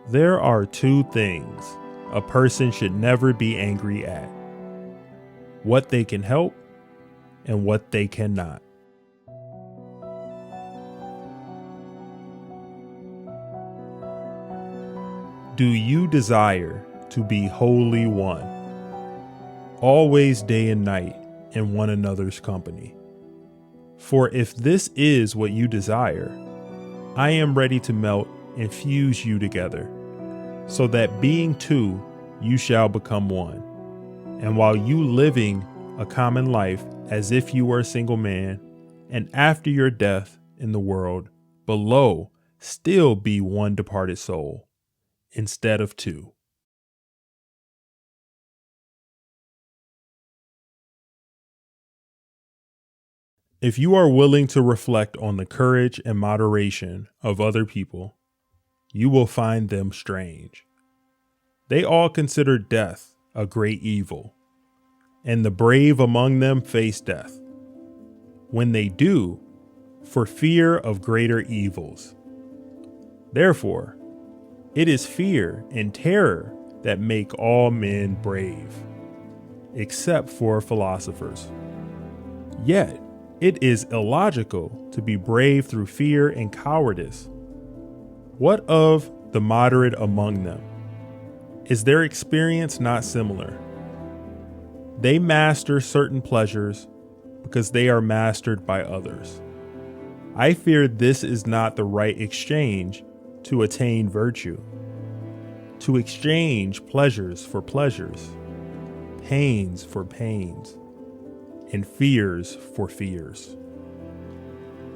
There are two things a person should never be angry at: what they can help and what they cannot. Do you desire to be wholly one, always day and night in one another's company? For if this is what you desire, I am ready to melt and fuse you together, so that being two, you shall become one. And while you living a common life as if you were a single man, and after your death in the world below still be one departed soul, instead of two. If you are willing to reflect on the courage and moderation of other people, you will find them strange. They all consider death a great evil, and the brave among them face death. When they do, for fear of greater evils. Therefore, it is fear and terror that make all men brave, except for philosophers. Yet, it is illogical to be brave through fear and cowardice. What of the moderate among them? Is their experience not similar? They master certain pleasures because they are mastered by others. I fear this is not the right exchange to attain virtue. To exchange pleasures for pleasures, pains for pains, and fears for fears.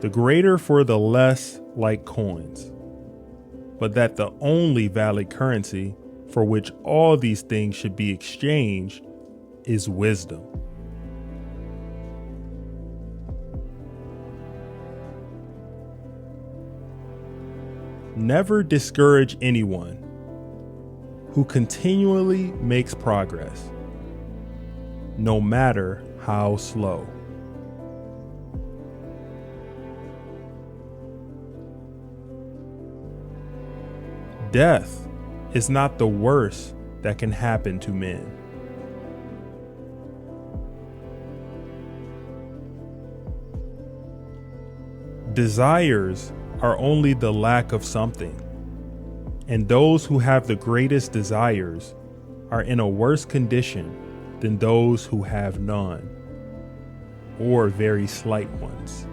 The greater for the less like coins, but that the only valid currency for which all these things should be exchanged is wisdom. Never discourage anyone who continually makes progress, no matter how slow. Death is not the worst that can happen to men. Desires are only the lack of something, and those who have the greatest desires are in a worse condition than those who have none, or very slight ones.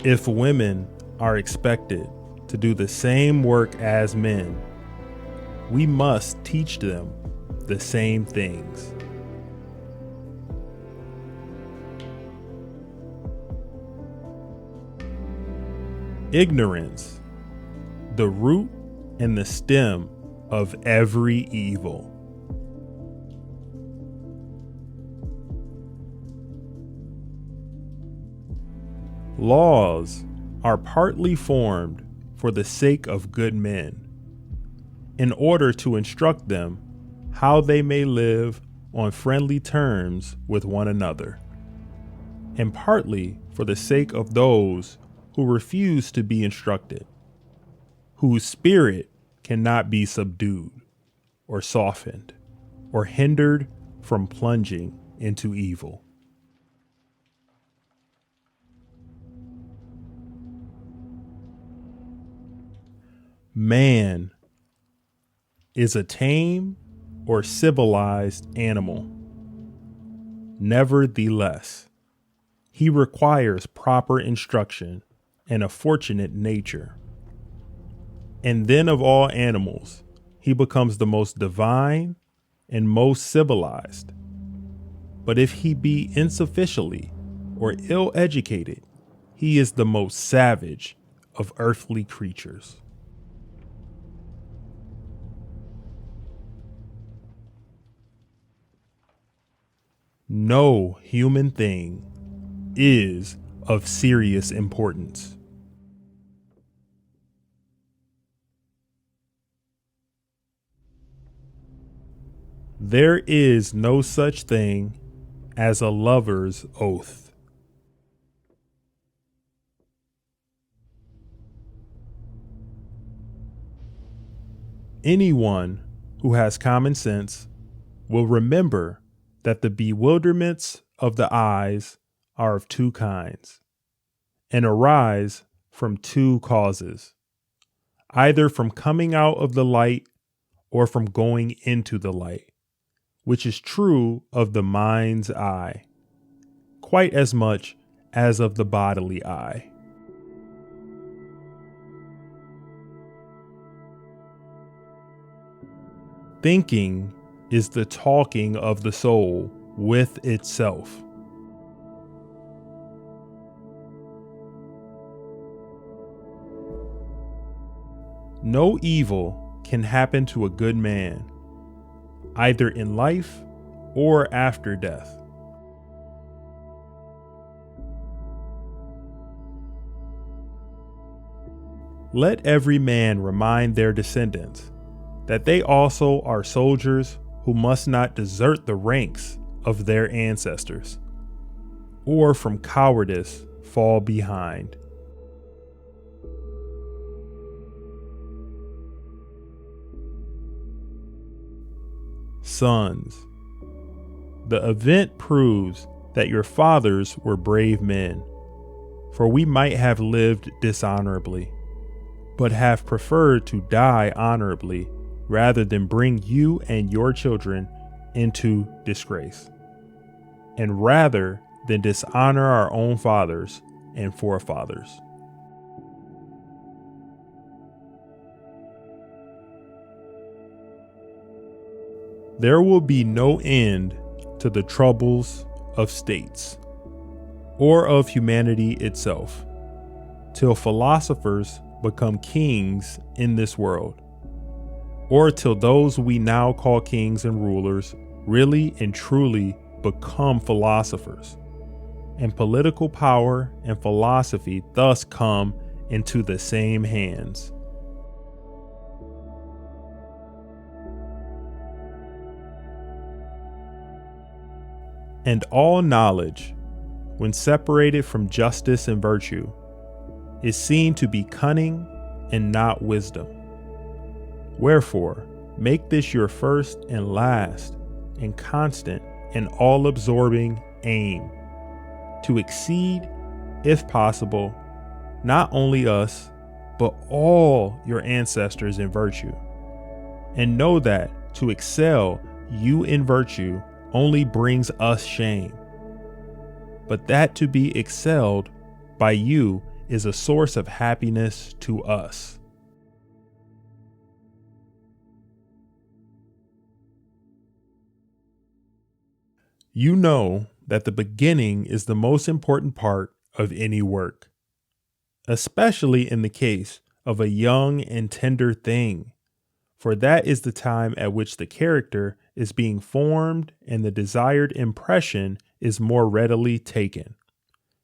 If women are expected to do the same work as men, we must teach them the same things. Ignorance, the root and the stem of every evil. Laws are partly formed for the sake of good men, in order to instruct them how they may live on friendly terms with one another, and partly for the sake of those who refuse to be instructed, whose spirit cannot be subdued or softened or hindered from plunging into evil. Man is a tame or civilized animal. Nevertheless, he requires proper instruction and a fortunate nature. And then of all animals, he becomes the most divine and most civilized. But if he be insufficiently or ill-educated, he is the most savage of earthly creatures. No human thing is of serious importance. There is no such thing as a lover's oath. Anyone who has common sense will remember that the bewilderments of the eyes are of two kinds and arise from two causes, either from coming out of the light or from going into the light, which is true of the mind's eye, quite as much as of the bodily eye. Thinking is the talking of the soul with itself. No evil can happen to a good man, either in life or after death. Let every man remind their descendants that they also are soldiers who must not desert the ranks of their ancestors, or from cowardice fall behind. Sons, the event proves that your fathers were brave men, for we might have lived dishonorably, but have preferred to die honorably rather than bring you and your children into disgrace, and rather than dishonor our own fathers and forefathers. There will be no end to the troubles of states or of humanity itself, till philosophers become kings in this world, or till those we now call kings and rulers really and truly become philosophers, and political power and philosophy thus come into the same hands. And all knowledge, when separated from justice and virtue, is seen to be cunning and not wisdom. Wherefore, make this your first and last and constant and all-absorbing aim, to exceed, if possible, not only us, but all your ancestors in virtue. And know that to excel you in virtue only brings us shame, but that to be excelled by you is a source of happiness to us. You know that the beginning is the most important part of any work, especially in the case of a young and tender thing, for that is the time at which the character is being formed and the desired impression is more readily taken.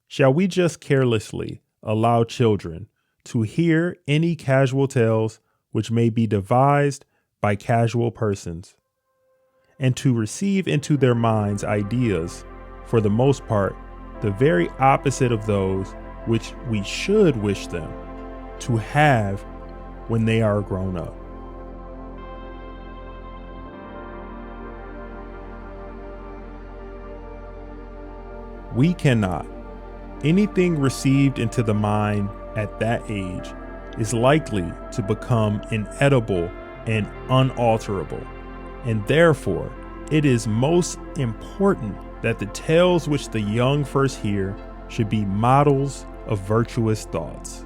Shall we just carelessly allow children to hear any casual tales which may be devised by casual persons, and to receive into their minds ideas, for the most part, the very opposite of those which we should wish them to have when they are grown up? We cannot. Anything received into the mind at that age is likely to become inedible and unalterable, and therefore it is most important that the tales which the young first hear should be models of virtuous thoughts.